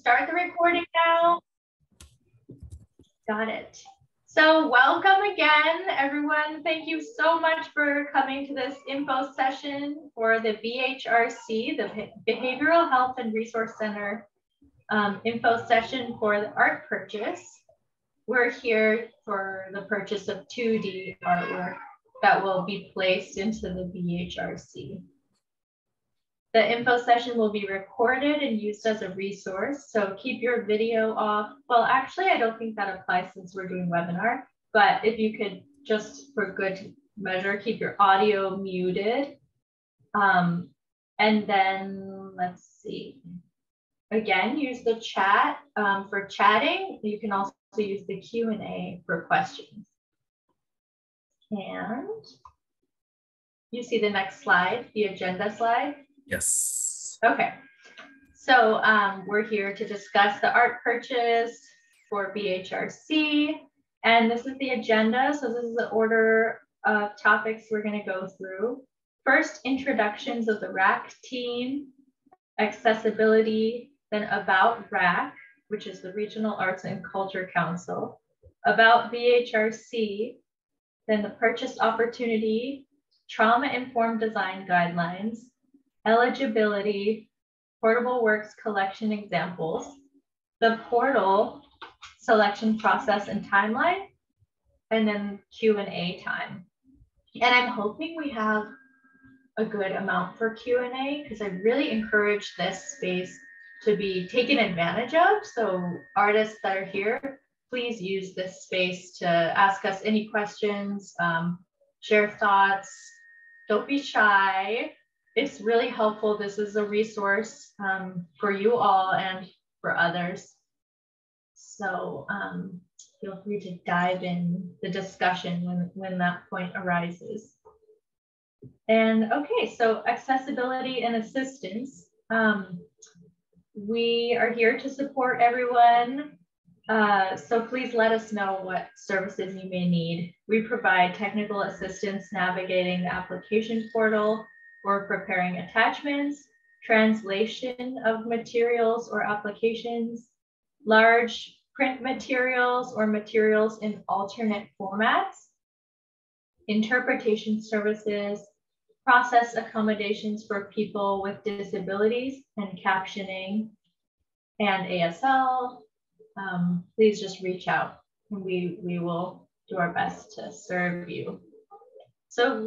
start the recording now. Got it. So welcome again, everyone. Thank you so much for coming to this info session for the BHRC, the Behavioral Health and Resource Center info session for the art purchase. We're here for the purchase of 2D artwork that will be placed into the BHRC. The info session will be recorded and used as a resource, so keep your video off. Well, actually, I don't think that applies since we're doing webinar, but if you could just for good measure, keep your audio muted. And then let's see. Again, use the chat for chatting. You can also use the Q&A for questions. And you see the next slide, the agenda slide? Yes. Okay, so we're here to discuss the art purchase for BHRC, and this is the agenda. So this is the order of topics we're going to go through. First, introductions of the RAC team, accessibility, then about RAC, which is the Regional Arts and Culture Council, about BHRC, then the purchase opportunity, trauma-informed design guidelines, eligibility, portable works collection examples, the portal selection process and timeline, and then Q&A time. And I'm hoping we have a good amount for Q&A because I really encourage this space to be taken advantage of. So artists that are here, please use this space to ask us any questions, share thoughts, don't be shy. It's really helpful. This is a resource for you all and for others. So feel free to dive in the discussion when that point arises. And okay, so accessibility and assistance. We are here to support everyone. So please let us know what services you may need. We provide technical assistance navigating the application portal, or preparing attachments, translation of materials or applications, large print materials or materials in alternate formats, interpretation services, process accommodations for people with disabilities and captioning, and ASL. Please just reach out and we will do our best to serve you. So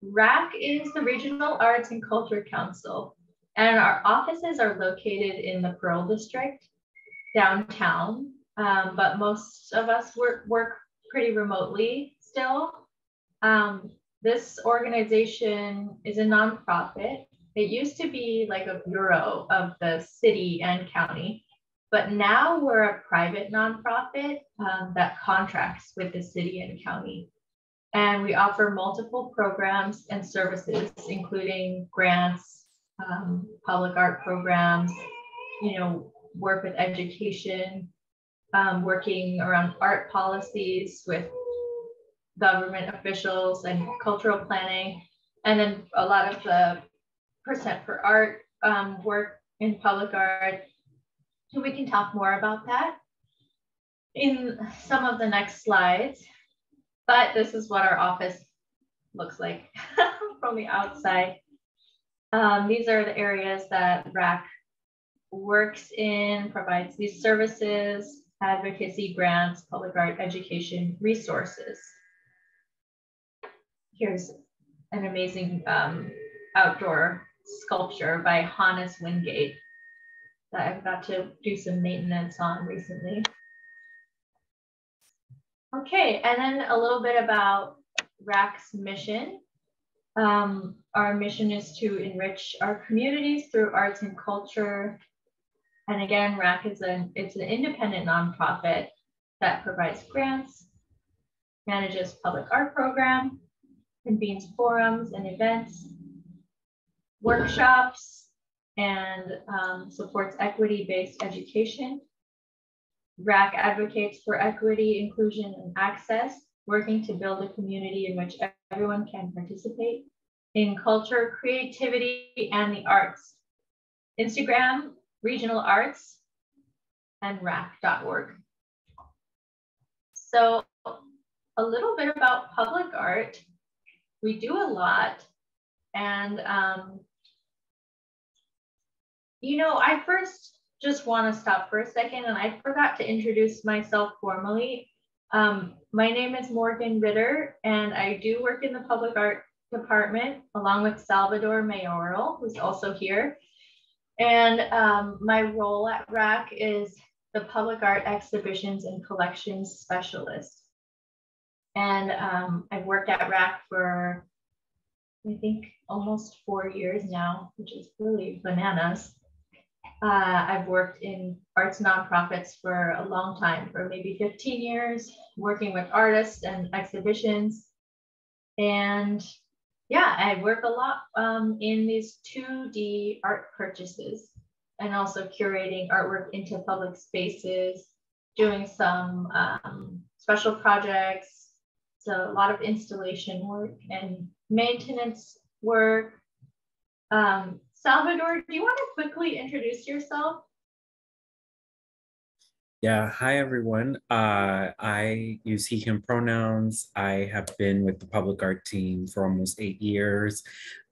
RAC is the Regional Arts and Culture Council, and our offices are located in the Pearl District, downtown, but most of us work pretty remotely still. This organization is a nonprofit. It used to be like a bureau of the city and county, but now we're a private nonprofit that contracts with the city and county. And we offer multiple programs and services, including grants, public art programs, work with education, working around art policies with government officials and cultural planning, and then a lot of the Percent for Art work in public art. So we can talk more about that in some of the next slides. But this is what our office looks like from the outside. These are the areas that RAC works in, provides these services, advocacy, grants, public art, education, resources. Here's an amazing outdoor sculpture by Hannes Wingate that I've got to do some maintenance on recently. Okay, and then a little bit about RAC's mission. Our mission is to enrich our communities through arts and culture. And again, RAC is it's an independent nonprofit that provides grants, manages public art program, convenes forums and events, workshops, and supports equity-based education. RAC advocates for equity, inclusion, and access, working to build a community in which everyone can participate in culture, creativity, and the arts. Instagram regional arts, and RAC.org. So a little bit about public art. We do a lot. And, you know, I first just want to stop for a second, and I forgot to introduce myself formally. My name is Morgan Ritter, and I do work in the public art department along with Salvador Mayoral, who's also here. And my role at RAC is the public art exhibitions and collections specialist. And I've worked at RAC for, I think, almost 4 years now, which is really bananas. I've worked in arts nonprofits for a long time, for maybe 15 years, working with artists and exhibitions. And yeah, I work a lot in these 2D art purchases and also curating artwork into public spaces, doing some special projects, so a lot of installation work and maintenance work. Salvador, do you want to quickly introduce yourself? Yeah, hi everyone. I use he, him pronouns. I have been with the public art team for almost 8 years.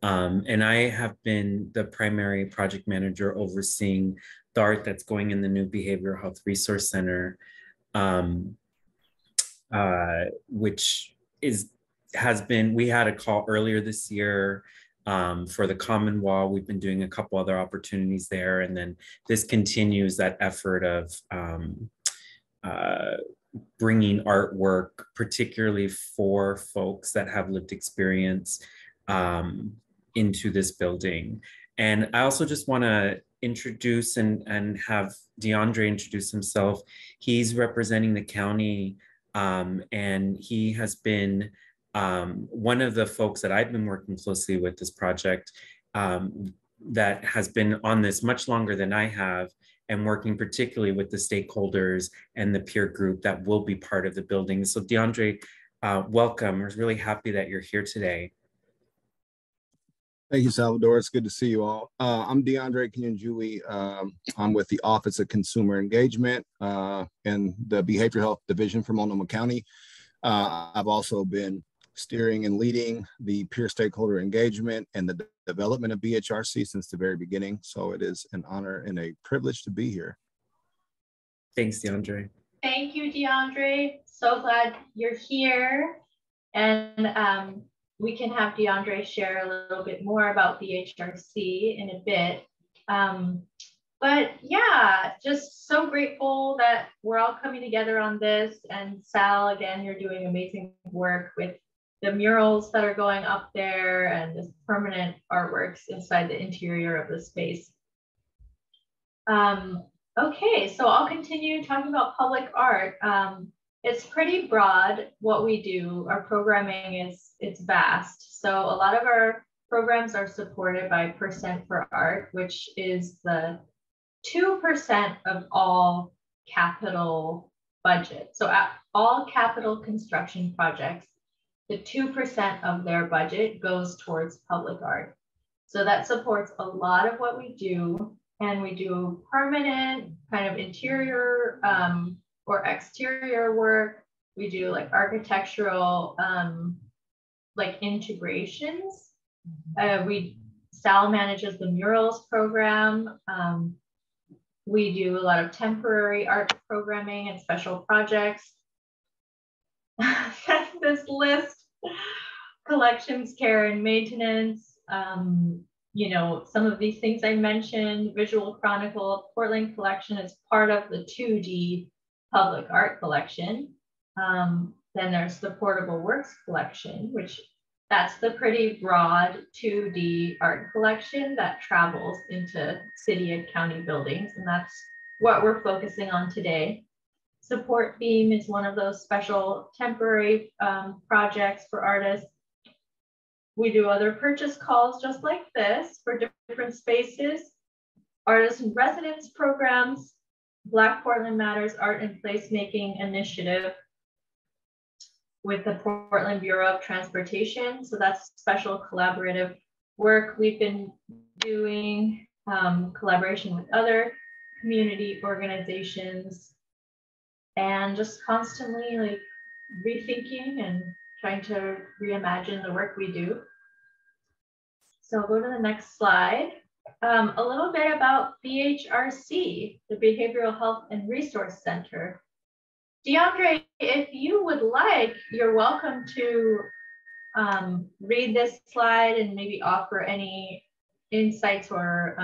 And I have been the primary project manager overseeing the art that's going in the new Behavioral Health Resource Center, which we had a call earlier this year for the Common Wall. We've been doing a couple other opportunities there. And then this continues that effort of bringing artwork, particularly for folks that have lived experience, into this building. And I also just want to introduce and have DeAndre introduce himself. He's representing the county, and he has been one of the folks that I've been working closely with this project, that has been on this much longer than I have, and working particularly with the stakeholders and the peer group that will be part of the building. So DeAndre, welcome. We're really happy that you're here today. Thank you, Salvador. It's good to see you all. I'm DeAndre Kinjui. I'm with the Office of Consumer Engagement in the Behavioral Health Division for Multnomah County. I've also been steering and leading the peer stakeholder engagement and the development of BHRC since the very beginning. So it is an honor and a privilege to be here. Thanks, DeAndre. Thank you, DeAndre. So glad you're here. And we can have DeAndre share a little bit more about BHRC in a bit. But yeah, just so grateful that we're all coming together on this. And Sal, again, you're doing amazing work with the murals that are going up there and the permanent artworks inside the interior of the space. Okay, so I'll continue talking about public art. It's pretty broad what we do. Our programming it's vast. So a lot of our programs are supported by Percent for Art, which is the 2% of all capital budget. So at all capital construction projects, the 2% of their budget goes towards public art. So that supports a lot of what we do. And we do permanent kind of interior or exterior work. We do like architectural like integrations. Sal manages the murals program. We do a lot of temporary art programming and special projects. This list, collections, care, and maintenance. You know, some of these things I mentioned, Visual Chronicle, Portland Collection is part of the 2D public art collection. Then there's the Portable Works collection, which that's the pretty broad 2D art collection that travels into city and county buildings. And that's what we're focusing on today. Support Beam is one of those special temporary projects for artists. We do other purchase calls just like this for different spaces, artist in residence programs, Black Portland Matters Art and Placemaking Initiative with the Portland Bureau of Transportation. So that's special collaborative work we've been doing. collaboration with other community organizations, and just constantly like rethinking and trying to reimagine the work we do. So I'll go to the next slide. A little bit about BHRC, the Behavioral Health and Resource Center. DeAndre, if you would like, you're welcome to read this slide and maybe offer any insights or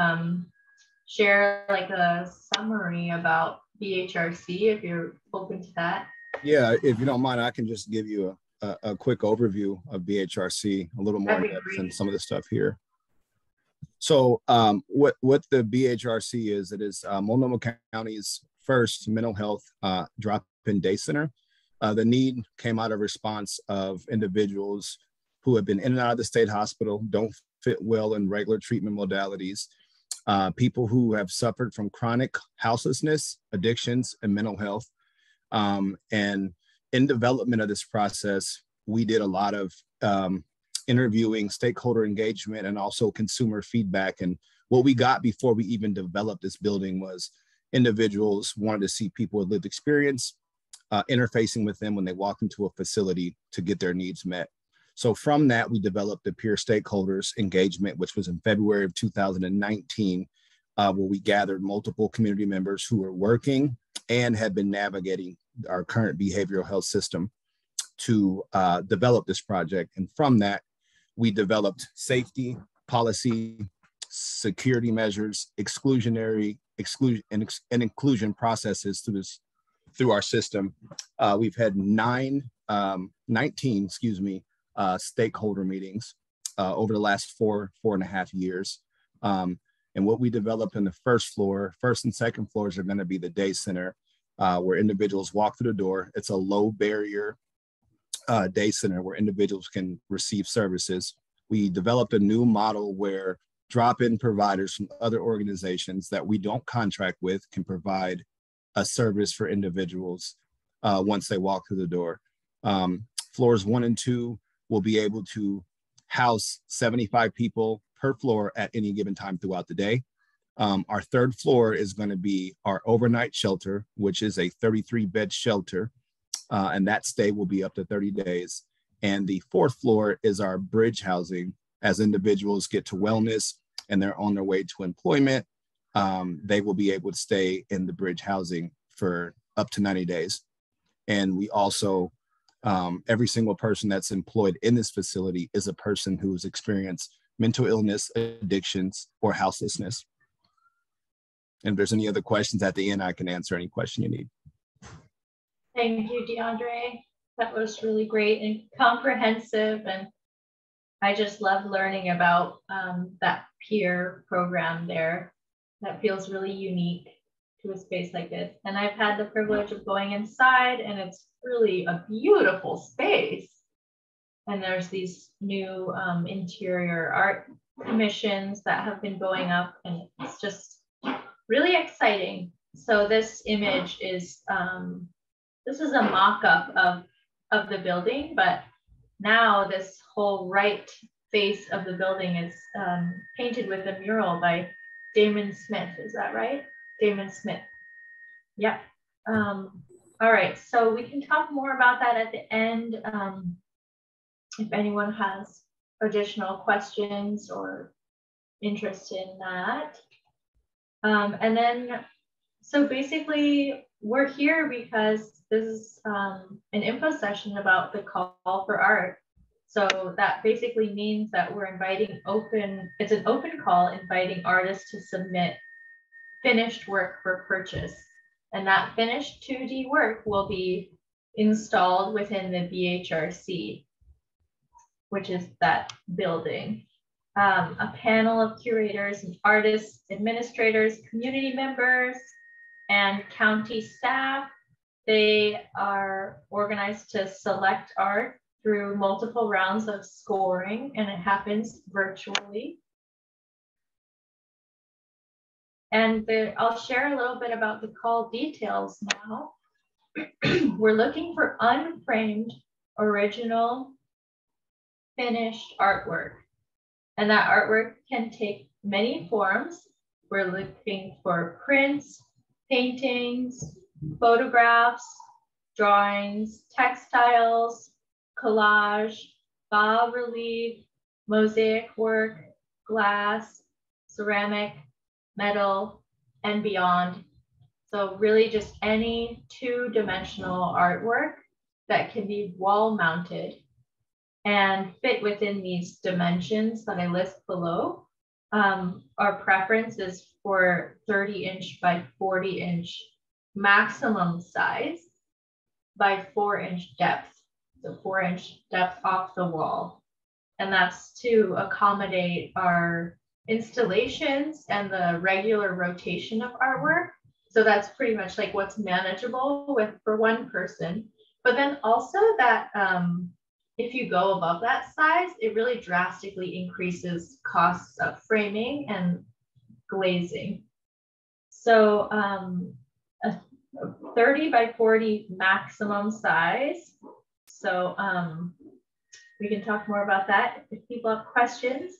share like a summary about BHRC if you're open to that. Yeah, if you don't mind, I can just give you a quick overview of BHRC, a little more in depth than some of the stuff here. So what the BHRC is, it is Multnomah County's first mental health drop-in day center. The need came out of response of individuals who have been in and out of the state hospital, don't fit well in regular treatment modalities, people who have suffered from chronic houselessness, addictions, and mental health. And in development of this process, we did a lot of interviewing, stakeholder engagement, and also consumer feedback. And what we got before we even developed this building was individuals wanted to see people with lived experience, interfacing with them when they walk into a facility to get their needs met. So from that, we developed the peer stakeholders engagement, which was in February of 2019, where we gathered multiple community members who were working and had been navigating our current behavioral health system to develop this project. And from that, we developed safety, policy, security measures, exclusion processes through our system. We've had 19 stakeholder meetings over the last four and a half years. And what we developed in the first and second floors are going to be the day center, where individuals walk through the door. It's a low barrier day center where individuals can receive services. We developed a new model where drop-in providers from other organizations that we don't contract with can provide a service for individuals once they walk through the door. Floors 1 and 2 will be able to house 75 people per floor at any given time throughout the day. Our third floor is going to be our overnight shelter, which is a 33-bed shelter, and that stay will be up to 30 days. And the fourth floor is our bridge housing. As individuals get to wellness and they're on their way to employment, they will be able to stay in the bridge housing for up to 90 days. And we also, every single person that's employed in this facility is a person who's experienced mental illness, addictions, or houselessness. And if there's any other questions at the end, I can answer any question you need. Thank you, DeAndre. That was really great and comprehensive. And I just love learning about that peer program there. That feels really unique to a space like this. And I've had the privilege of going inside, and it's really a beautiful space. And there's these new interior art commissions that have been going up, and it's just really exciting. So this image is, this is a mock-up of the building, but now this whole right face of the building is painted with a mural by Damon Smith. Is that right? Damon Smith. Yep. All right, so we can talk more about that at the end. If anyone has additional questions or interest in that. And then, so basically we're here because this is an info session about the call for art. So that basically means that we're inviting it's an open call inviting artists to submit finished work for purchase. And that finished 2D work will be installed within the BHRC, which is that building. A panel of curators and artists, administrators, community members, and county staff. They are organized to select art through multiple rounds of scoring, and it happens virtually. And I'll share a little bit about the call details now. We're looking for unframed, original, finished artwork. And that artwork can take many forms. We're looking for prints, paintings, photographs, drawings, textiles, collage, bas relief, mosaic work, glass, ceramic, metal, and beyond. So really just any two-dimensional artwork that can be wall mounted and fit within these dimensions that I list below. Our preference is for 30-inch by 40-inch maximum size by 4-inch depth. So 4-inch depth off the wall. And that's to accommodate our installations and the regular rotation of artwork. So that's pretty much like what's manageable for one person. But then also that if you go above that size, it really drastically increases costs of framing and glazing. So a 30 by 40 maximum size. So we can talk more about that if people have questions.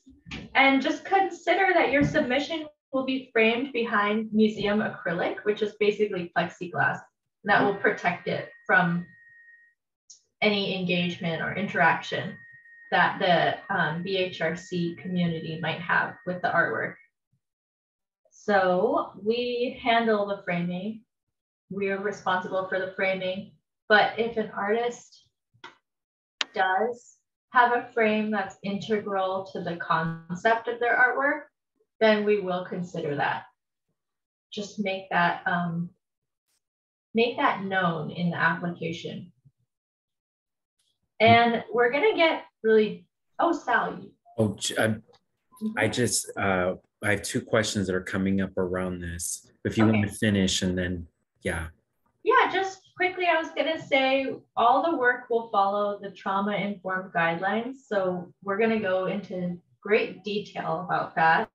And just consider that your submission will be framed behind museum acrylic, which is basically plexiglass. That will protect it from any engagement or interaction that the BHRC community might have with the artwork. So we handle the framing. We are responsible for the framing. But if an artist does have a frame that's integral to the concept of their artwork, then we will consider that. Just make that known in the application. And we're gonna get really, oh, Sally. Oh, I just, I have two questions that are coming up around this. If you want to finish and then, yeah. Yeah, just quickly, I was gonna say all the work will follow the trauma-informed guidelines. So we're gonna go into great detail about that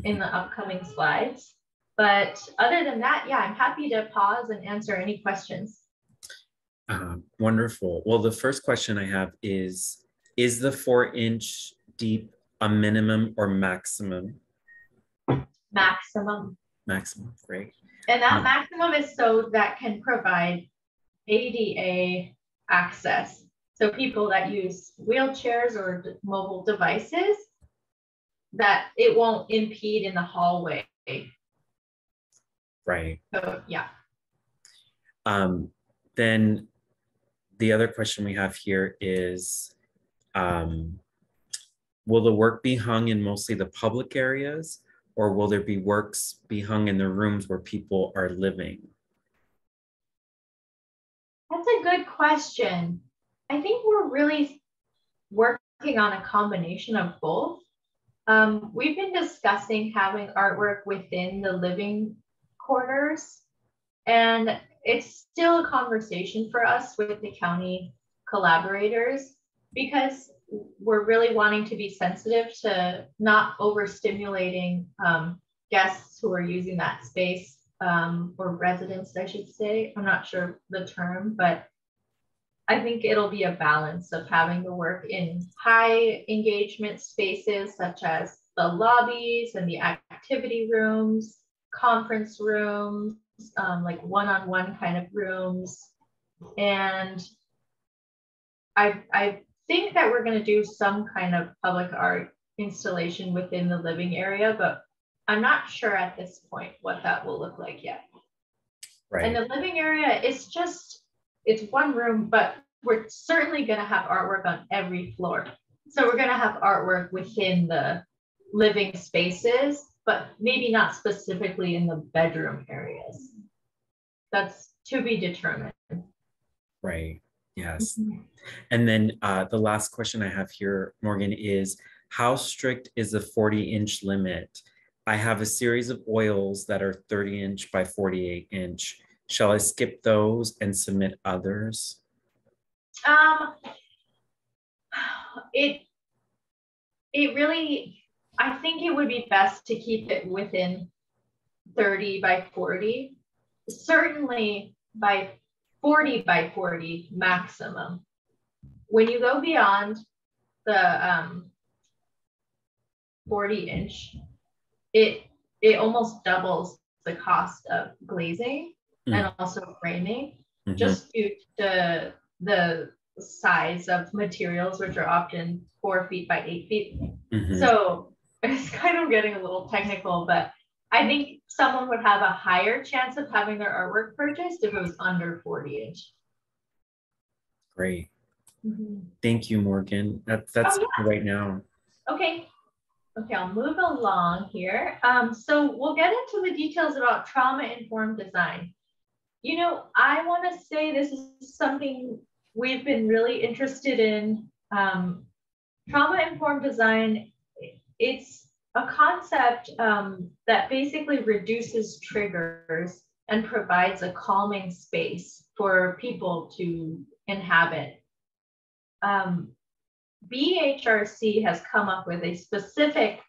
in the upcoming slides. But other than that, yeah, I'm happy to pause and answer any questions. Wonderful. Well, the first question I have is the 4-inch deep a minimum or maximum? Maximum. Maximum, great. And that maximum is so that can provide ADA access. So people that use wheelchairs or mobile devices, that it won't impede in the hallway. Right. So, yeah. Then the other question we have here is, will the work be hung in mostly the public areas, or will there be works be hung in the rooms where people are living? That's a good question. I think we're really working on a combination of both. We've been discussing having artwork within the living quarters, and it's still a conversation for us with the county collaborators, because we're really wanting to be sensitive to not overstimulating guests who are using that space, or residents, I should say. I'm not sure the term, but I think it'll be a balance of having the work in high engagement spaces such as the lobbies and the activity rooms, conference rooms, like one-on-one kind of rooms. And I think that we're going to do some kind of public art installation within the living area, but I'm not sure at this point what that will look like yet. Right. And the living area is it's one room, but we're certainly going to have artwork on every floor. So we're going to have artwork within the living spaces, but maybe not specifically in the bedroom areas. That's to be determined. Right. Yes. And then the last question I have here, Morgan, is how strict is the 40-inch limit? I have a series of oils that are 30-inch by 48-inch. Shall I skip those and submit others? It really, I think it would be best to keep it within 30 by 40, certainly by 40 by 40 maximum. When you go beyond the 40-inch, it it almost doubles the cost of glazing and also framing, just due to the size of materials, which are often 4 feet by 8 feet. So it's kind of getting a little technical, but I think someone would have a higher chance of having their artwork purchased if it was under 40 inch. Great. Thank you, Morgan. That's right now. Okay. Okay, I'll move along here. So we'll get into the details about trauma-informed design. You know, I want to say this is something we've been really interested in. Trauma-informed design, it's a concept that basically reduces triggers and provides a calming space for people to inhabit. BHRC has come up with a specific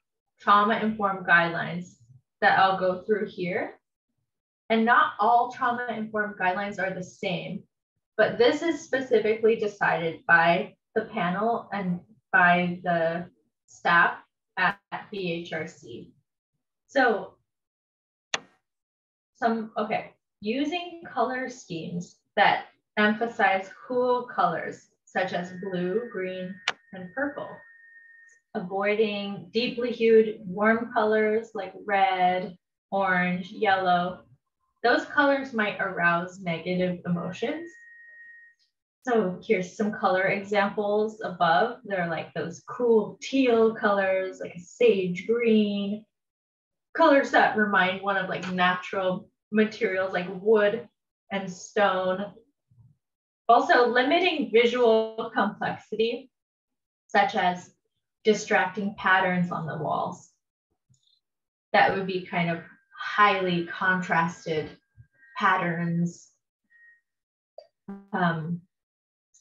trauma-informed guidelines that I'll go through here. And not all trauma-informed guidelines are the same, but this is specifically decided by the panel and by the staff at BHRC. So using color schemes that emphasize cool colors such as blue, green, and purple. Avoiding deeply hued warm colors like red, orange, yellow. Those colors might arouse negative emotions. So here's some color examples above. They're like those cool teal colors, like a sage green, colors that remind one of like natural materials like wood and stone. Also limiting visual complexity, such as distracting patterns on the walls. That would be kind of highly contrasted patterns.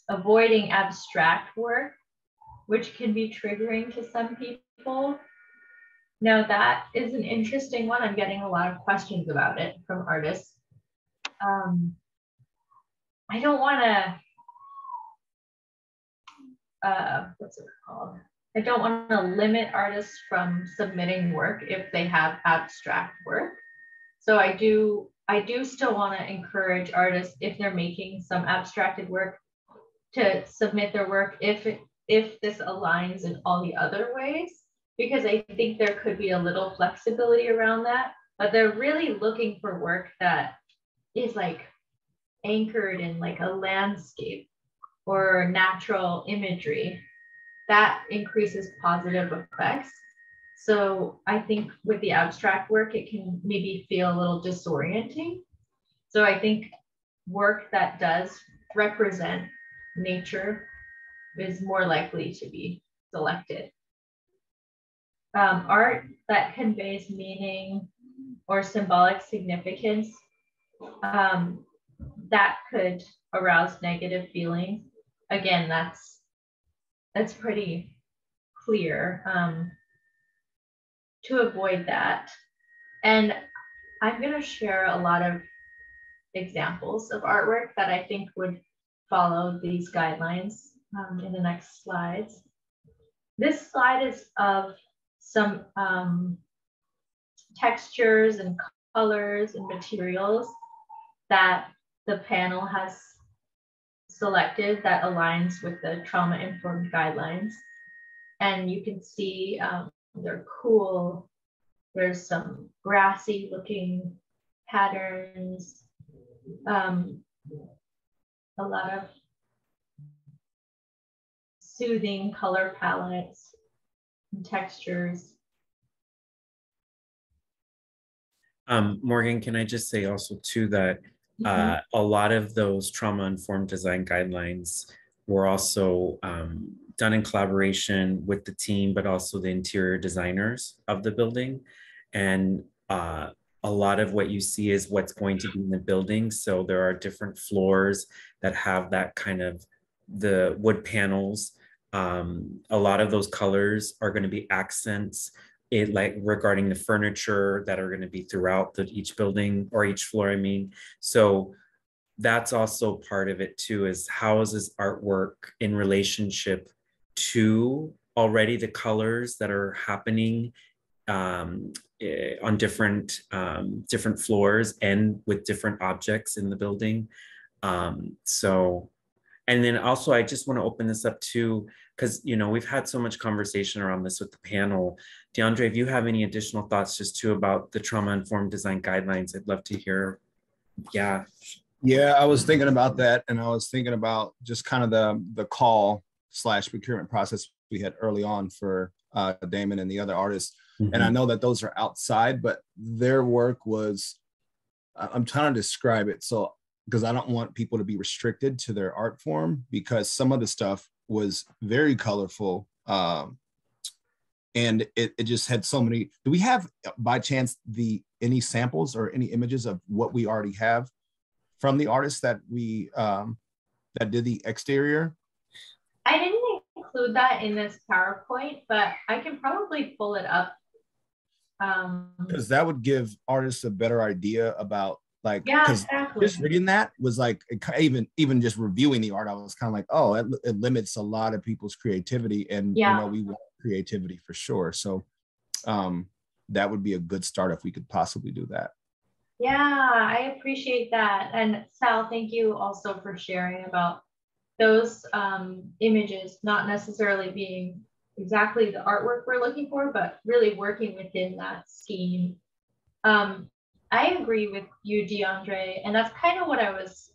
Avoiding abstract work, which can be triggering to some people. Now that is an interesting one. I'm getting a lot of questions about it from artists. I don't want to, what's it called? I don't want to limit artists from submitting work if they have abstract work. So I do still want to encourage artists, if they're making some abstracted work, to submit their work if this aligns in all the other ways, because I think there could be a little flexibility around that, but they're really looking for work that is like anchored in like a landscape or natural imagery that increases positive effects. So I think with the abstract work, it can maybe feel a little disorienting. So I think work that does represent nature is more likely to be selected. Art that conveys meaning or symbolic significance, that could arouse negative feelings. Again, that's pretty clear. To avoid that. And I'm going to share a lot of examples of artwork that I think would follow these guidelines in the next slides. This slide is of some textures and colors and materials that the panel has selected that aligns with the trauma-informed guidelines. And you can see they're cool. There's some grassy looking patterns, a lot of soothing color palettes and textures. Morgan, can I just say also too that a lot of those trauma-informed design guidelines were also done in collaboration with the team, but also the interior designers of the building. And a lot of what you see is what's going to be in the building. So there are different floors that have that kind of the wood panels. A lot of those colors are going to be accents like regarding the furniture that are going to be throughout each building or each floor, I mean. So that's also part of it too, is how is this artwork in relationship to already the colors that are happening on different floors and with different objects in the building. So, and then also I just want to open this up too, because we've had so much conversation around this with the panel. DeAndre, if you have any additional thoughts just too about the trauma-informed design guidelines, I'd love to hear. Yeah. Yeah, I was thinking about that, and I was thinking about just kind of the call / procurement process we had early on for Damon and the other artists. Mm-hmm. And I know that those are outside, but their work was, I'm trying to describe it. So, because I don't want people to be restricted to their art form, because some of the stuff was very colorful. And it just had so many. Do we have by chance any samples or any images of what we already have from the artists that we that did the exterior? I didn't include that in this PowerPoint, but I can probably pull it up. Because that would give artists a better idea about, like, yeah, because exactly. just reading that was like, even just reviewing the art, I was kind of like, oh, it limits a lot of people's creativity, and we want creativity for sure. So that would be a good start if we could possibly do that. Yeah, I appreciate that. And Sal, thank you also for sharing about those images not necessarily being exactly the artwork we're looking for, but really working within that scheme. I agree with you, DeAndre, and that's kind of what I was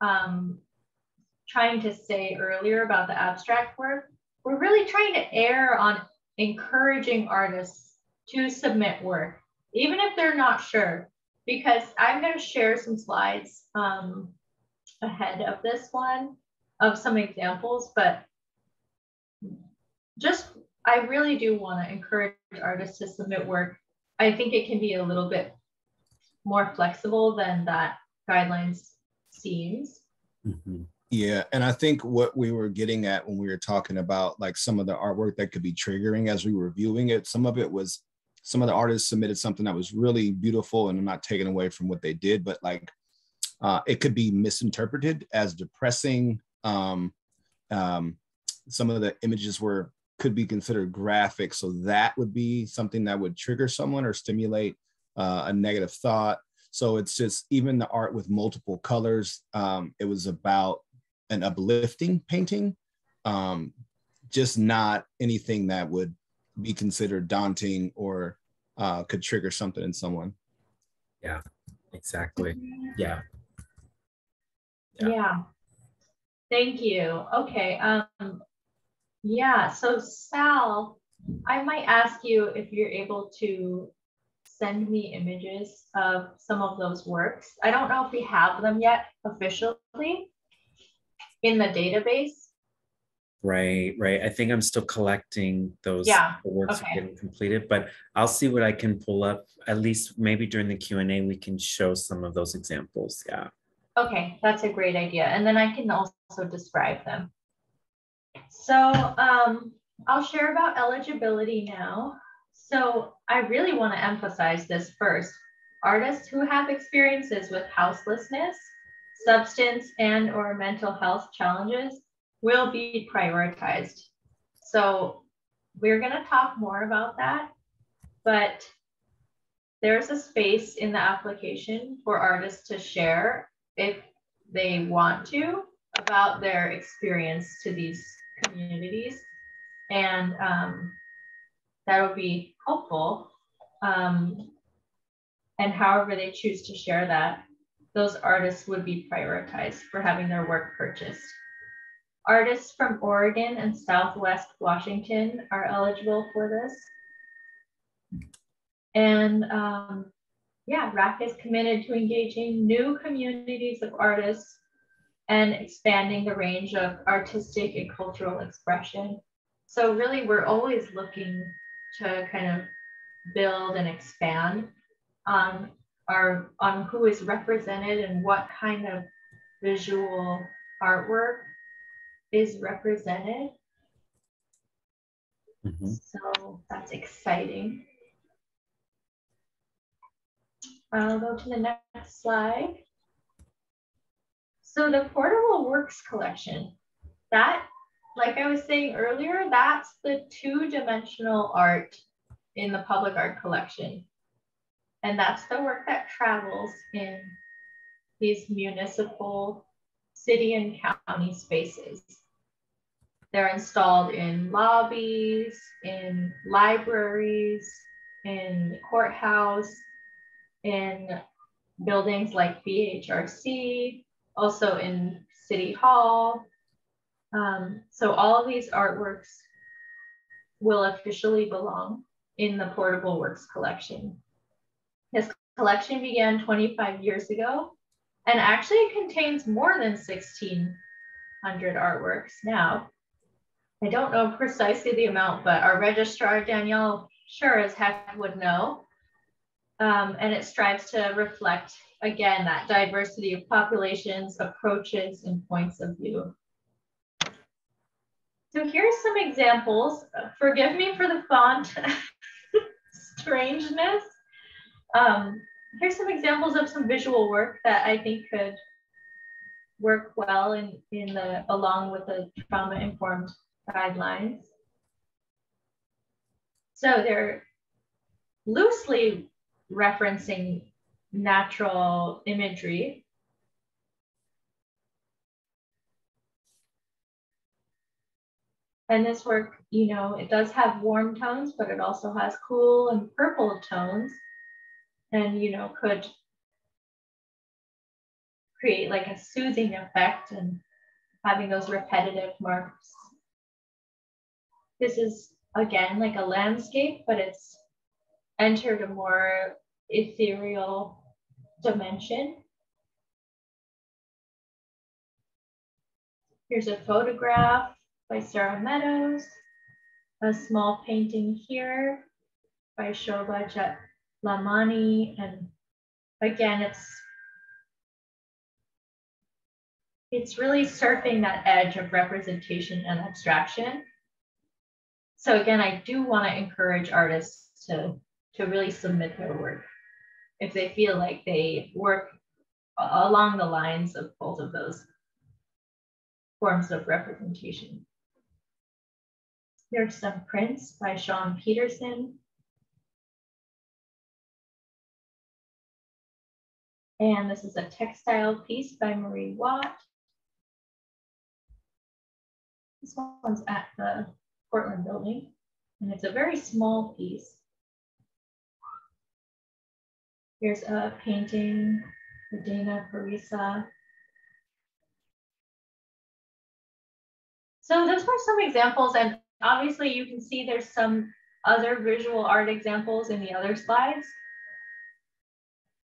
trying to say earlier about the abstract work. We're really trying to err on encouraging artists to submit work, even if they're not sure, because I'm going to share some slides ahead of this one of some examples, but I really do want to encourage artists to submit work. I think it can be a little bit more flexible than that guidelines seems. Mm-hmm. Yeah, and I think what we were getting at when we were talking about like some of the artwork that could be triggering as we were reviewing it, some of the artists submitted something that was really beautiful, and I'm not taking away from what they did, but like it could be misinterpreted as depressing. Some of the images could be considered graphic, so that would be something that would trigger someone or stimulate a negative thought. So it's just, even the art with multiple colors, it was about an uplifting painting, just not anything that would be considered daunting or could trigger something in someone. Yeah, exactly. Yeah. Yeah. Thank you. Okay. Yeah, so Sal, I might ask you if you're able to send me images of some of those works. I don't know if we have them yet officially in the database. Right. I think I'm still collecting those works getting completed, but I'll see what I can pull up. At least maybe during the Q&A, we can show some of those examples. Yeah. Okay, that's a great idea. And then I can also describe them. So I'll share about eligibility now. So I really want to emphasize this first. Artists who have experiences with houselessness, substance and/or mental health challenges will be prioritized. So we're going to talk more about that, but there's a space in the application for artists to share, if they want to, about their experience to these communities, and that'll be helpful. And however they choose to share that, those artists would be prioritized for having their work purchased. Artists from Oregon and Southwest Washington are eligible for this. And RAC is committed to engaging new communities of artists and expanding the range of artistic and cultural expression. So really, we're always looking to kind of build and expand on who is represented and what kind of visual artwork is represented. Mm-hmm. So that's exciting. I'll go to the next slide. So the Portable Works collection, that, like I was saying earlier, that's the two-dimensional art in the public art collection. And that's the work that travels in these municipal city and county spaces. They're installed in lobbies, in libraries, in the courthouse, in buildings like BHRC, also in City Hall. So all of these artworks will officially belong in the Portable Works collection. His collection began 25 years ago and actually contains more than 1,600 artworks now. I don't know precisely the amount, but our registrar, Danielle, sure as heck would know. And it strives to reflect, again, that diversity of populations, approaches, and points of view. So here's some examples. Forgive me for the font strangeness. Here's some examples of some visual work that I think could work well along with the trauma-informed guidelines. So they're loosely referencing natural imagery. And this work, you know, it does have warm tones, but it also has cool and purple tones, and, you know, could create like a soothing effect and having those repetitive marks. This is, again, like a landscape, but it's entered a more ethereal dimension. Here's a photograph by Sarah Meadows, a small painting here by Shobha Lamani, and again, it's really surfing that edge of representation and abstraction. So again, I do want to encourage artists to really submit their work if they feel like they work along the lines of both of those forms of representation. Here's some prints by Sean Peterson. And this is a textile piece by Marie Watt. This one's at the Portland building, and it's a very small piece. Here's a painting for Dana Parisa. So those were some examples, and obviously you can see there's some other visual art examples in the other slides.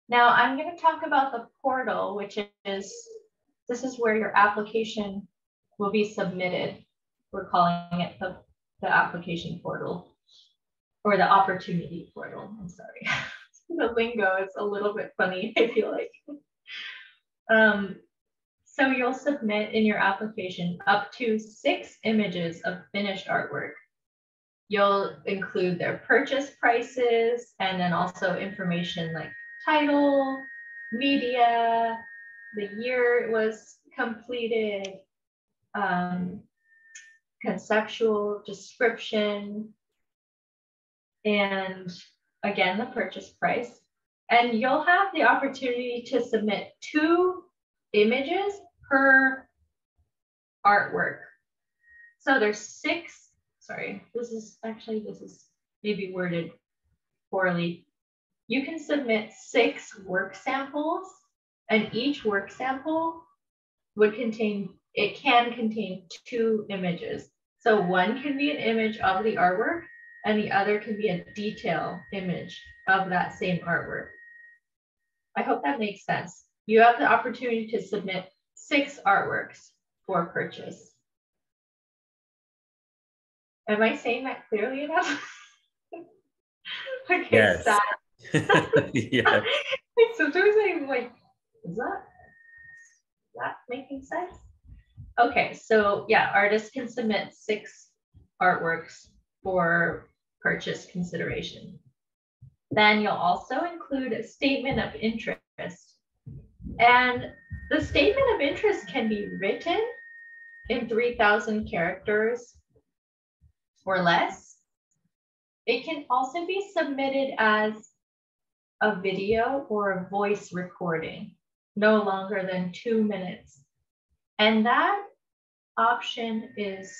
Now I'm going to talk about the portal, which is, this is where your application will be submitted. We're calling it the application portal, or the opportunity portal, I'm sorry. The lingo is a little bit funny, I feel like. So you'll submit in your application up to 6 images of finished artwork. You'll include their purchase prices, and then also information like title, media, the year it was completed, conceptual description, and again, the purchase price. And you'll have the opportunity to submit 2 images per artwork. So there's 6, sorry, this is maybe worded poorly. You can submit 6 work samples, and each work sample can contain 2 images. So one can be an image of the artwork, and the other can be a detail image of that same artwork. I hope that makes sense. You have the opportunity to submit 6 artworks for purchase. Am I saying that clearly enough? Okay, yes. stop. Yeah. Sometimes I'm like, is that making sense? Okay, so yeah, artists can submit 6 artworks for purchase consideration. Then you'll also include a statement of interest. And the statement of interest can be written in 3,000 characters or less. It can also be submitted as a video or a voice recording, no longer than 2 minutes. And that option is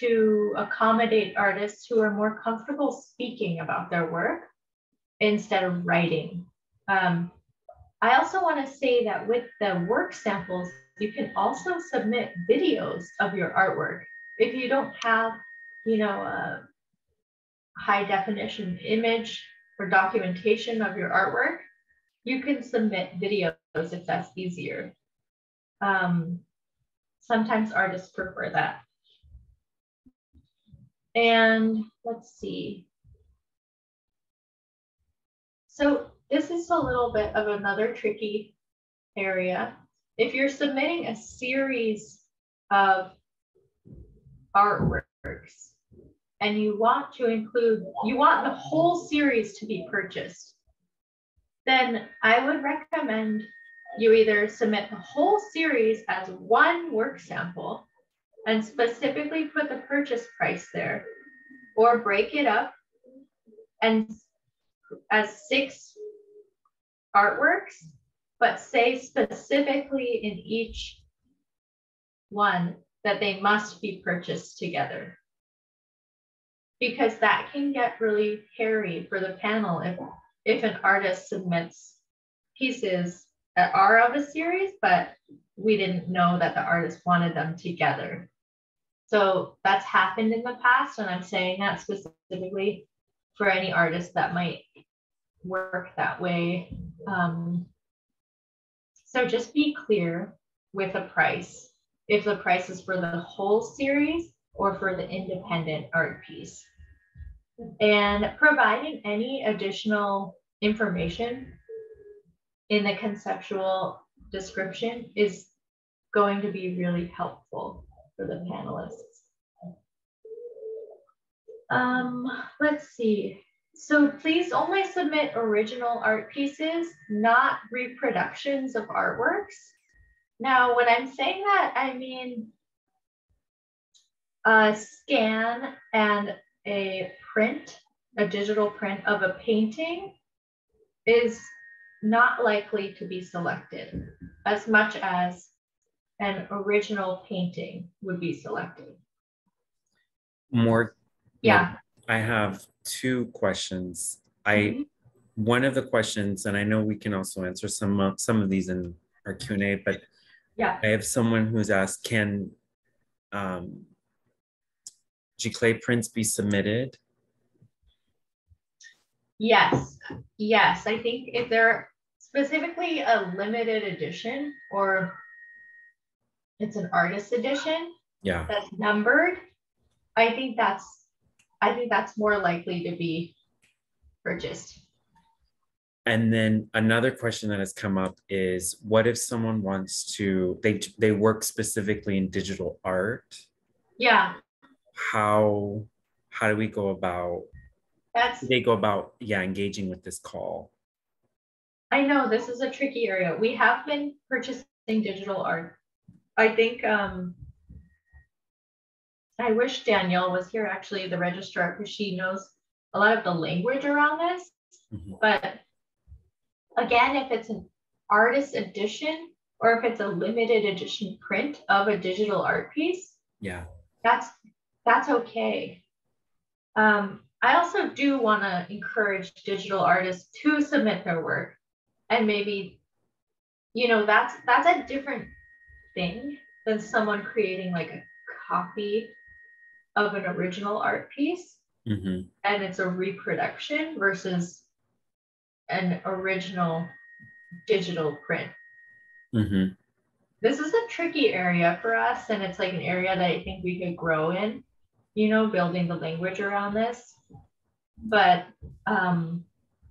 to accommodate artists who are more comfortable speaking about their work instead of writing. I also want to say that with the work samples, you can also submit videos of your artwork. If you don't have, a high definition image or documentation of your artwork, you can submit videos if that's easier. Sometimes artists prefer that. And let's see. So this is a little bit of another tricky area. If you're submitting a series of artworks and you want the whole series to be purchased, then I would recommend you either submit the whole series as one work sample and specifically put the purchase price there, or break it up and as 6 artworks, but say specifically in each one that they must be purchased together. Because that can get really hairy for the panel if an artist submits pieces that are of a series, but we didn't know that the artist wanted them together. So that's happened in the past, and I'm saying that specifically for any artist that might work that way. So just be clear with a price, if the price is for the whole series or for the independent art piece. And providing any additional information in the conceptual description is going to be really helpful for the panelists. Let's see. So please only submit original art pieces, not reproductions of artworks. Now, when I'm saying that, I mean a scan and a print, a digital print of a painting is not likely to be selected as much as an original painting would be selected. Yeah. I have 2 questions. One of the questions, and I know we can also answer some of these in our Q&A, but yeah, I have someone who's asked, can giclée prints be submitted? Yes. I think if they're specifically a limited edition or it's an artist edition, yeah, that's numbered, I think that's more likely to be purchased. And then another question that has come up is, what if someone wants to, they work specifically in digital art? Yeah. How do we go about, engaging with this call? I know this is a tricky area. We have been purchasing digital art. I think, I wish Danielle was here, actually, the registrar, because she knows a lot of the language around this. Mm-hmm. But again, if it's an artist edition or if it's a limited edition print of a digital art piece, yeah, that's okay. I also do want to encourage digital artists to submit their work, and maybe, that's a different thing than someone creating like a copy of an original art piece, mm-hmm. and it's a reproduction versus an original digital print. Mm-hmm. This is a tricky area for us, and it's like an area that I think we could grow in, building the language around this. But I'm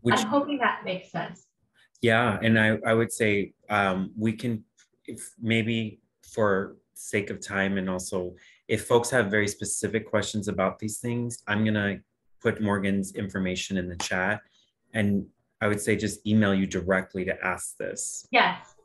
hoping that makes sense. Yeah, and I would say we can, if maybe for sake of time, and also if folks have very specific questions about these things, I'm gonna put Morgan's information in the chat, and I would say just email you directly to ask this. Yes.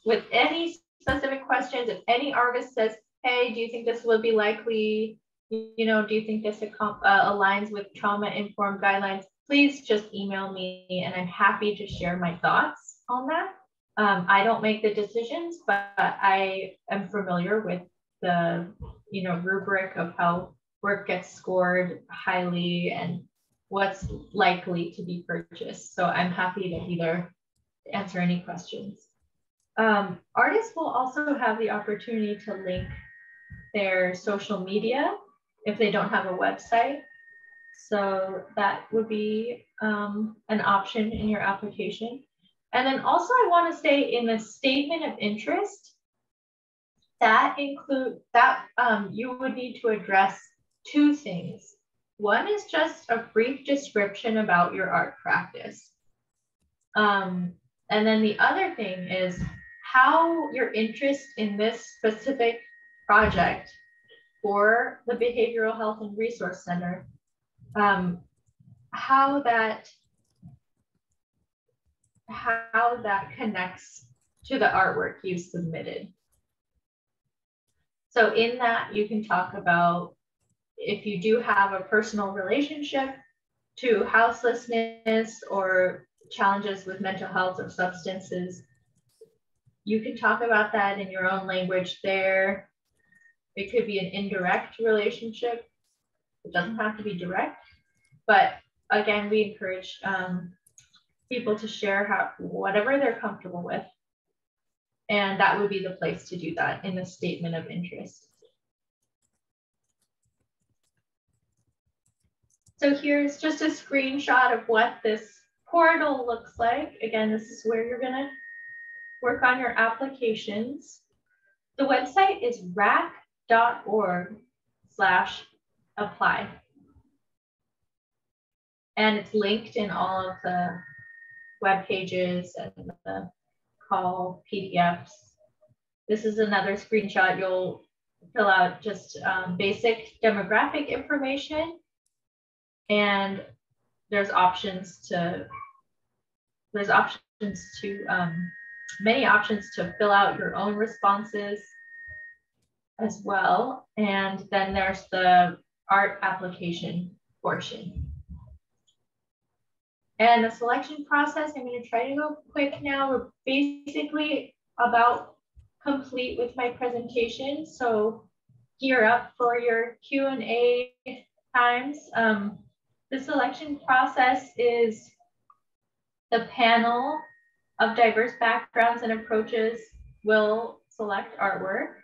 With any specific questions, if any artist says, hey, do you think this will be likely? you know, do you think this aligns with trauma-informed guidelines? Please just email me and I'm happy to share my thoughts on that. I don't make the decisions, but I am familiar with the, you know, rubric of how work gets scored highly and what's likely to be purchased. So I'm happy to either answer any questions. Artists will also have the opportunity to link their social media if they don't have a website. So that would be an option in your application. And then also I want to say in the statement of interest, that you would need to address two things. One is just a brief description about your art practice. And then the other thing is how your interest in this specific project for the Behavioral Health and Resource Center, how that connects to the artwork you submitted. So in that, you can talk about if you do have a personal relationship to houselessness or challenges with mental health or substances, you can talk about that in your own language there. It could be an indirect relationship. It doesn't have to be direct, but again, we encourage people to share whatever they're comfortable with. And that would be the place to do that in the statement of interest. So here's just a screenshot of what this portal looks like. Again, this is where you're gonna work on your applications. The website is rac.org/apply. And it's linked in all of the web pages and the call PDFs. This is another screenshot. You'll fill out just basic demographic information, and there's many options to fill out your own responses as well. And then there's the art application portion. And the selection process, I'm going to try to go quick now. We're basically about complete with my presentation. So gear up for your Q&A times. The selection process is the panel of diverse backgrounds and approaches will select artwork.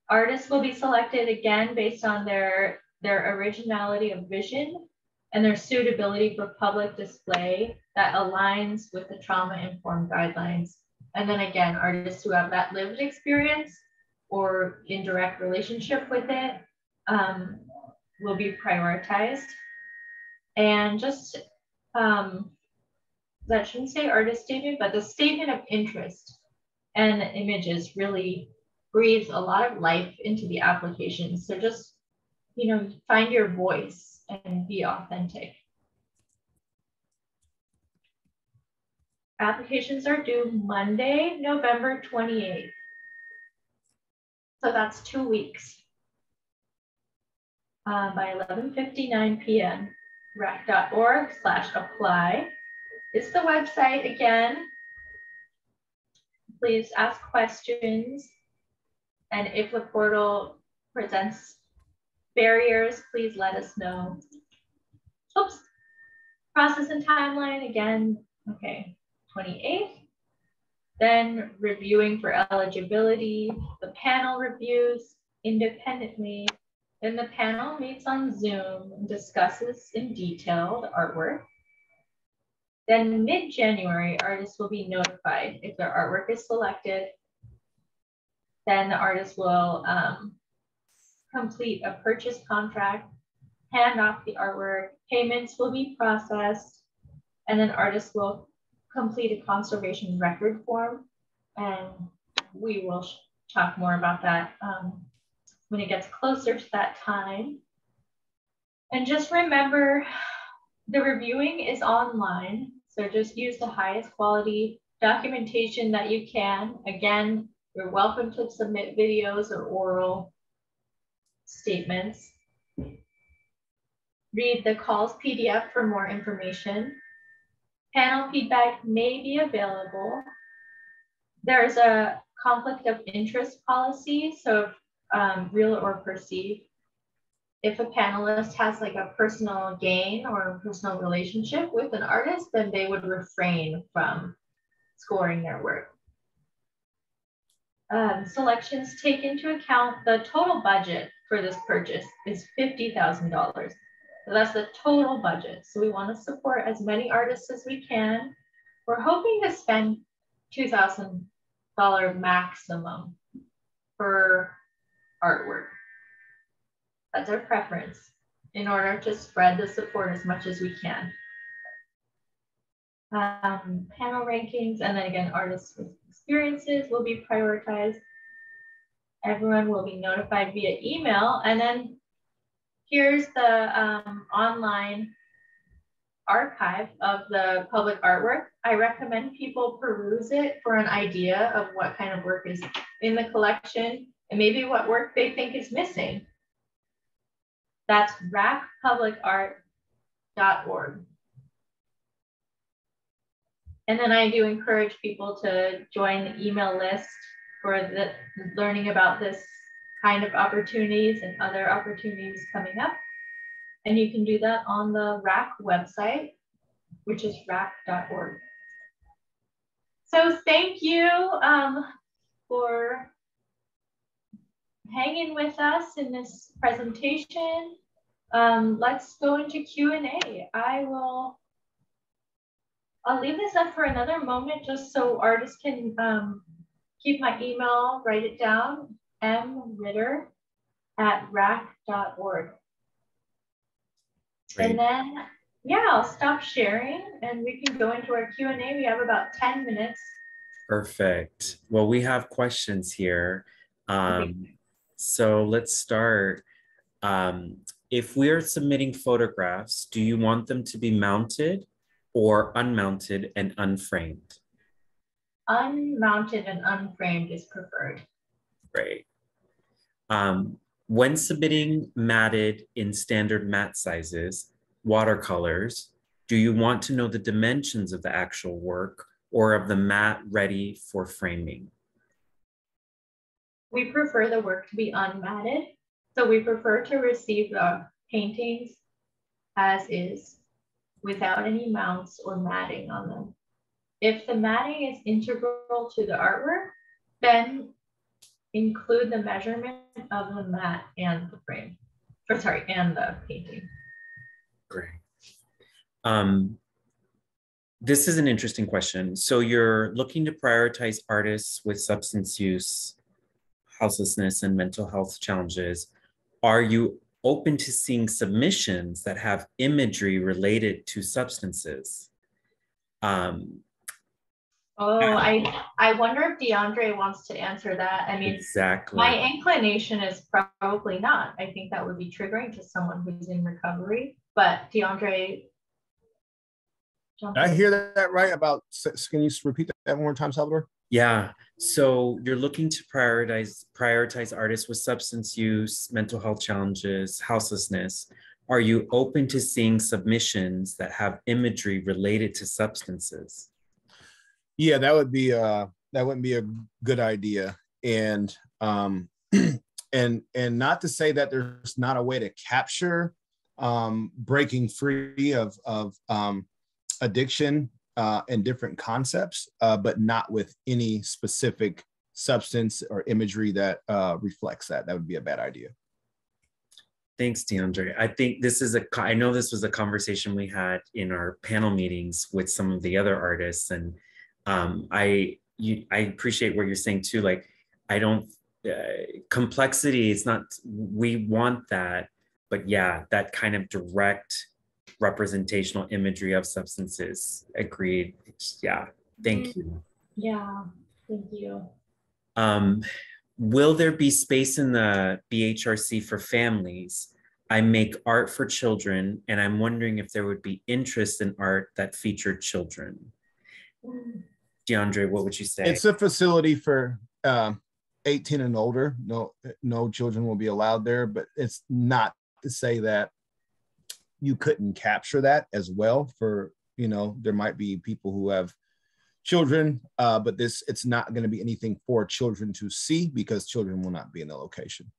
Artists will be selected again based on their originality of vision and their suitability for public display that aligns with the trauma-informed guidelines. And then again, artists who have that lived experience or indirect relationship with it will be prioritized. And just, that shouldn't say artist statement, but the statement of interest and the images really breathes a lot of life into the application. So just, you know, find your voice and be authentic. Applications are due Monday, November 28th. So that's 2 weeks by 11:59 p.m. rac.org/apply is the website again. Please ask questions. And if the portal presents barriers, please let us know. Oops. Process and timeline again. Okay, 28th. Then reviewing for eligibility. The panel reviews independently. Then the panel meets on Zoom and discusses in detail the artwork. Then mid-January, artists will be notified if their artwork is selected. Then the artist will complete a purchase contract, hand off the artwork, payments will be processed, and then artists will complete a conservation record form. And we will talk more about that when it gets closer to that time. And just remember, the reviewing is online, so just use the highest quality documentation that you can. Again, you're welcome to submit videos or oral statements. Read the calls PDF for more information. Panel feedback may be available. There's a conflict of interest policy, so real or perceived. If a panelist has like a personal gain or a personal relationship with an artist, then they would refrain from scoring their work. Selections take into account the total budget for this purchase is $50,000. So that's the total budget. So we want to support as many artists as we can. We're hoping to spend $2,000 maximum per artwork. That's our preference in order to spread the support as much as we can. Panel rankings, and then again, artists with experiences will be prioritized. Everyone will be notified via email, and then here's the online archive of the public artwork. I recommend people peruse it for an idea of what kind of work is in the collection and maybe what work they think is missing. That's racpublicart.org. And then I do encourage people to join the email list for the learning about this kind of opportunities and other opportunities coming up. And you can do that on the RAC website, which is rac.org. So thank you for hanging with us in this presentation. Let's go into Q&A. I'll leave this up for another moment just so artists can keep my email, write it down, mritter@rac.org. And then, yeah, I'll stop sharing and we can go into our Q&A. We have about 10 minutes. Perfect. Well, we have questions here. So let's start. If we are submitting photographs, do you want them to be mounted or unmounted and unframed? Unmounted and unframed is preferred. Great. When submitting matted in standard mat sizes, watercolors, do you want to know the dimensions of the actual work or of the mat ready for framing? We prefer the work to be unmatted. So we prefer to receive the paintings as is, without any mounts or matting on them. If the matting is integral to the artwork, then include the measurement of the mat and the frame, and the painting. Great. This is an interesting question. So you're looking to prioritize artists with substance use, houselessness, and mental health challenges. Are you open to seeing submissions that have imagery related to substances? I wonder if DeAndre wants to answer that. I mean, exactly. My inclination is probably not. I think that would be triggering to someone who's in recovery. But DeAndre, did I hear that right? Can you repeat that one more time, Salvador? Yeah. So you're looking to prioritize artists with substance use, mental health challenges, houselessness. Are you open to seeing submissions that have imagery related to substances? Yeah, that wouldn't be a good idea. And and not to say that there's not a way to capture breaking free of addiction and different concepts, but not with any specific substance or imagery that reflects that. That would be a bad idea. Thanks, DeAndre. I think I know this was a conversation we had in our panel meetings with some of the other artists, and I appreciate what you're saying too. Like, I don't, complexity, it's not, we want that, but yeah, that kind of direct representational imagery of substances. Agreed. Yeah. Thank you. Yeah. Thank you. Will there be space in the BHRC for families? I make art for children, and I'm wondering if there would be interest in art that featured children. DeAndre, what would you say? It's a facility for 18 and older. No children will be allowed there, but it's not to say that you couldn't capture that as well for, you know, there might be people who have children, but it's not going to be anything for children to see because children will not be in the location.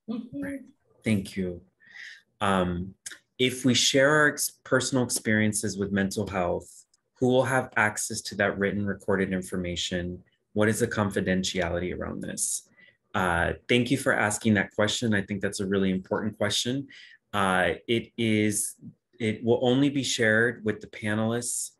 Right. Thank you. If we share our personal experiences with mental health, who will have access to that written recorded information? What is the confidentiality around this? Thank you for asking that question. I think that's a really important question. It will only be shared with the panelists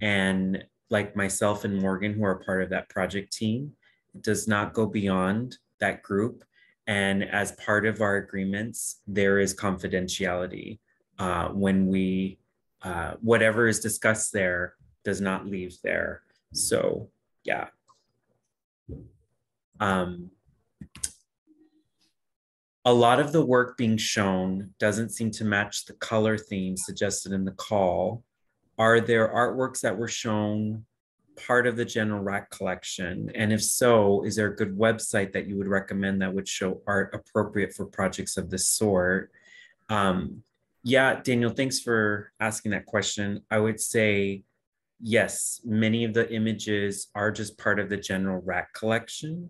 and like myself and Morgan, who are part of that project team. It does not go beyond that group. And as part of our agreements, there is confidentiality when we, whatever is discussed there does not leave there. So yeah. A lot of the work being shown doesn't seem to match the color theme suggested in the call. Are there artworks that were shown part of the general rack collection? And if so, is there a good website that you would recommend that would show art appropriate for projects of this sort? Yeah, Daniel, thanks for asking that question. I would say, yes, many of the images are just part of the general rack collection.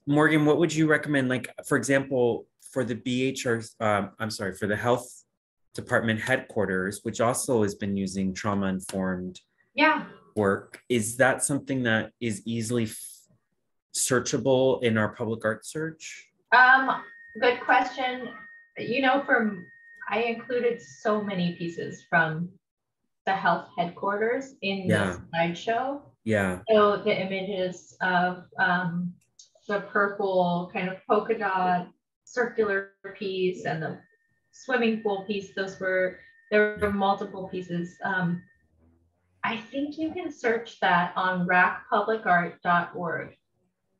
Morgan, what would you recommend? Like, for example, for the for the health department headquarters, which also has been using trauma-informed work, is that something that is easily searchable in our public art search? Good question. You know, I included so many pieces from the health headquarters in this slideshow. Yeah. So the images of the purple kind of polka dot circular piece and the swimming pool piece, there were multiple pieces. I think you can search that on rackpublicart.org.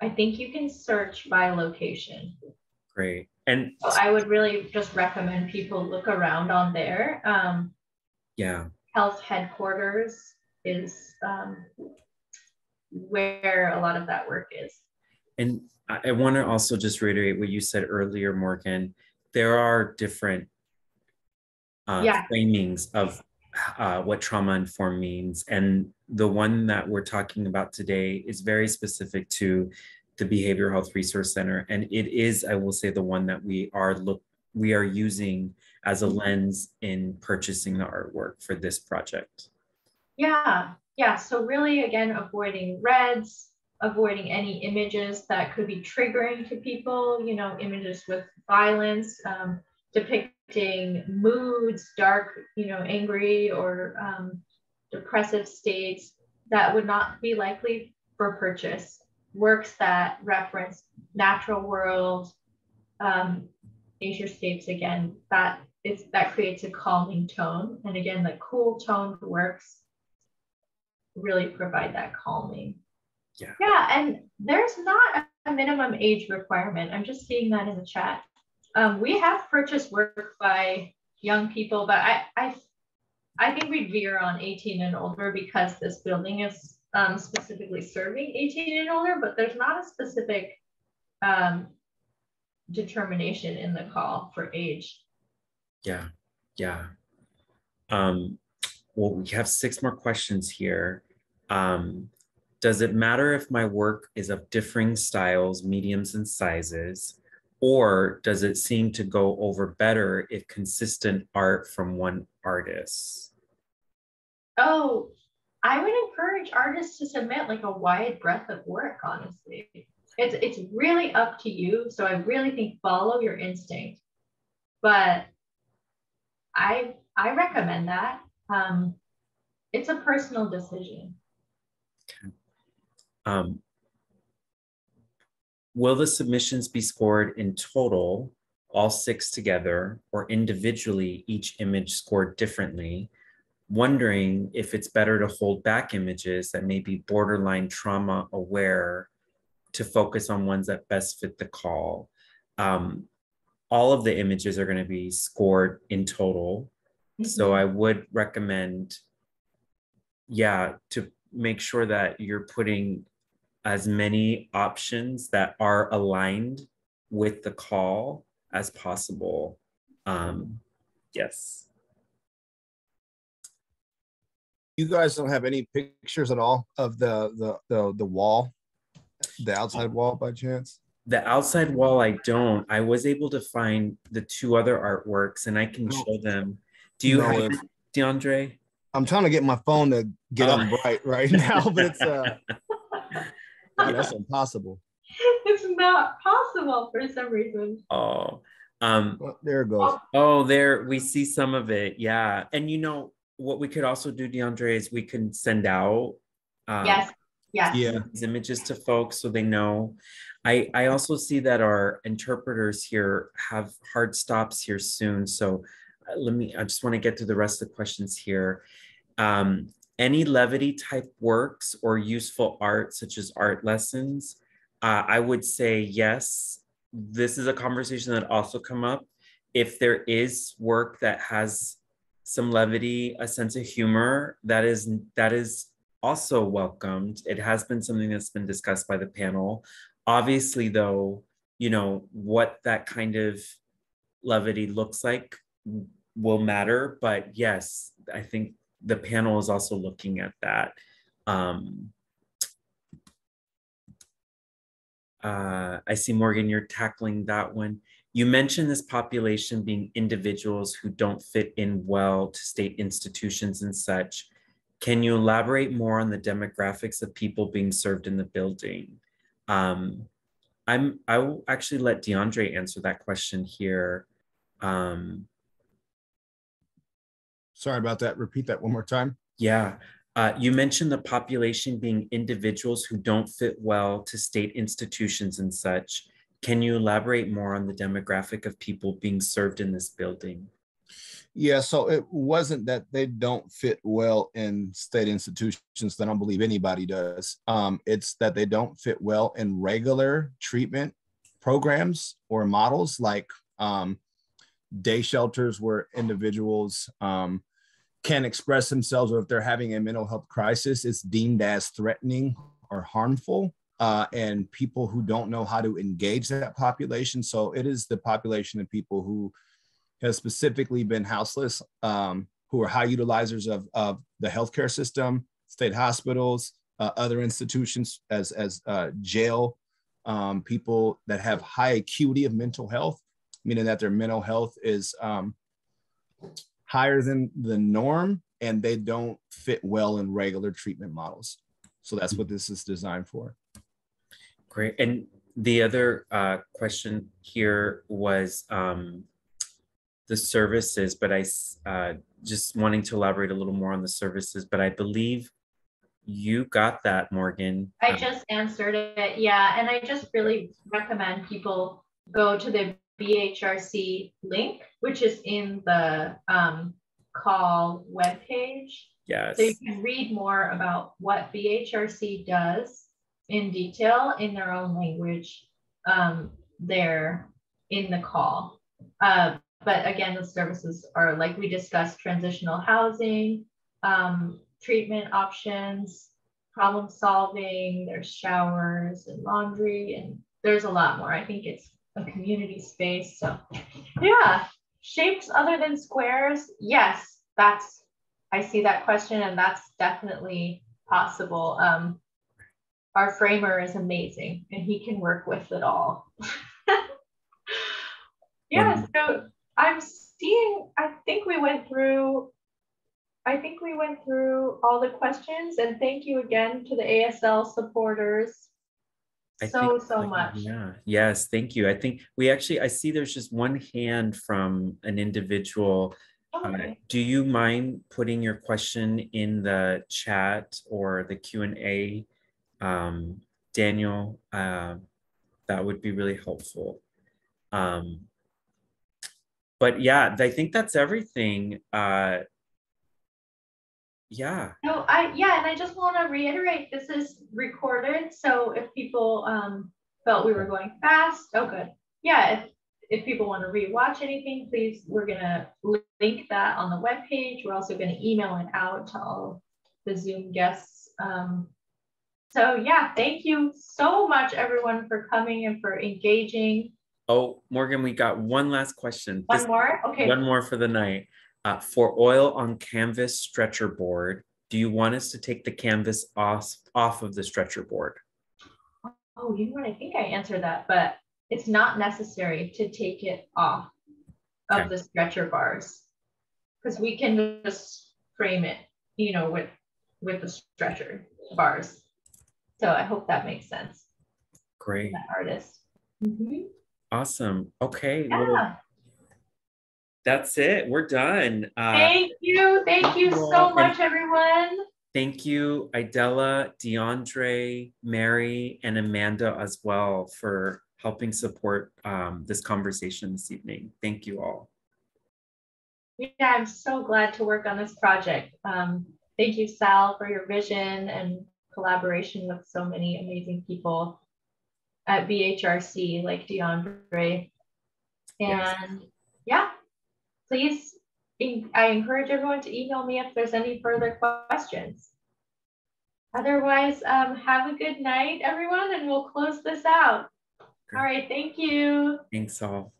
I think you can search by location. Great. And so I would really just recommend people look around on there. Health headquarters is where a lot of that work is. And I want to also just reiterate what you said earlier, Morgan. There are different framings of what trauma-informed means. And the one that we're talking about today is very specific to the Behavioral Health Resource Center. And it is, I will say, the one that we are using as a lens in purchasing the artwork for this project. Yeah. So really, again, avoiding reds, avoiding any images that could be triggering to people, you know, images with violence, depicting moods, dark, you know, angry or depressive states that would not be likely for purchase. Works that reference natural world, nature states, again, that creates a calming tone. And again, the cool toned works really provide that calming. Yeah, and there's not a minimum age requirement. I'm just seeing that in the chat. We have purchased work by young people, but I think we'd veer on 18 and older because this building is specifically serving 18 and older, but there's not a specific determination in the call for age. Yeah. Well, we have 6 more questions here. Does it matter if my work is of differing styles, mediums, and sizes, or does it seem to go over better if consistent art from one artist? Oh, I would encourage artists to submit like a wide breadth of work, honestly. It's really up to you. So I really think follow your instinct. But I recommend that. It's a personal decision. Okay. Will the submissions be scored in total, all 6 together, or individually, each image scored differently? Wondering if it's better to hold back images that may be borderline trauma aware to focus on ones that best fit the call. All of the images are going to be scored in total. So I would recommend, to make sure that you're putting as many options that are aligned with the call as possible. Yes. You guys don't have any pictures at all of the wall, the outside wall by chance? The outside wall, I don't. I was able to find the two other artworks and I can No. show them. Do you have it, DeAndre? I'm trying to get my phone to get them right now, but it's that's impossible. It's not possible for some reason. Oh, well, there it goes. Oh, there we see some of it. Yeah. And you know what we could also do, DeAndre, is we can send out Yes. these images to folks so they know. I also see that our interpreters here have hard stops here soon. So I just want to get to the rest of the questions here. Any levity type works or useful art, such as art lessons? I would say yes. This is a conversation that also come up. If there is work that has some levity, a sense of humor, that is also welcomed. It has been something that's been discussed by the panel. Obviously, though, you know, what that kind of levity looks like will matter. But yes, I think the panel is also looking at that. I see, Morgan, you're tackling that one. You mentioned this population being individuals who don't fit in well to state institutions and such. Can you elaborate more on the demographics of people being served in the building? I will actually let DeAndre answer that question here. Sorry about that. Repeat that one more time. Yeah. You mentioned the population being individuals who don't fit well to state institutions and such. Can you elaborate more on the demographic of people being served in this building? Yeah, so it wasn't that they don't fit well in state institutions. I don't believe anybody does. It's that they don't fit well in regular treatment programs or models like day shelters where individuals can express themselves, or if they're having a mental health crisis, it's deemed as threatening or harmful. And people who don't know how to engage that population. So it is the population of people who have specifically been houseless, who are high utilizers of the healthcare system, state hospitals, other institutions as jail, people that have high acuity of mental health, meaning that their mental health is higher than the norm and they don't fit well in regular treatment models. So that's what this is designed for. Great. And the other question here was the services, but I just wanting to elaborate a little more on the services, but I believe you got that, Morgan. I just answered it. Yeah. And I just really recommend people go to the BHRC link, which is in the call webpage. Yes. So you can read more about what BHRC does in detail in their own language there in the call. But again, the services are, like we discussed, transitional housing, treatment options, problem solving, there's showers and laundry, and there's a lot more. I think it's a community space. So yeah, shapes other than squares. Yes, I see that question, and that's definitely possible. Our framer is amazing and he can work with it all. Yeah, so I'm seeing, I think we went through all the questions, and thank you again to the ASL supporters so much. Yeah, yes, thank you. I think I see there's just one hand from an individual. Okay. Do you mind putting your question in the chat or the Q&A, Daniel? That would be really helpful. But yeah, I think that's everything. Yeah. No, and I just want to reiterate, this is recorded. So if people felt we were going fast, oh good. Yeah, if people want to rewatch anything, please, we're gonna link that on the webpage. We're also gonna email it out to all the Zoom guests. So yeah, thank you so much everyone for coming and for engaging. Oh, Morgan, we got one last question. One more? Okay. One more for the night. For oil on canvas stretcher board, do you want us to take the canvas off of the stretcher board? Oh, you know what? I think I answered that, but it's not necessary to take it off of the stretcher bars because we can just frame it, you know, with the stretcher bars. So I hope that makes sense. Great. That artist. Awesome. Okay. Yeah. Well, that's it. We're done. Thank you. Thank you so much, everyone. Thank you, Idella, DeAndre, Mary, and Amanda as well for helping support this conversation this evening. Thank you all. Yeah, I'm so glad to work on this project. Thank you, Sal, for your vision and collaboration with so many amazing people at BHRC like DeAndre. And yeah, please, I encourage everyone to email me if there's any further questions. Otherwise, have a good night, everyone, and we'll close this out. All right, thank you. Thanks all.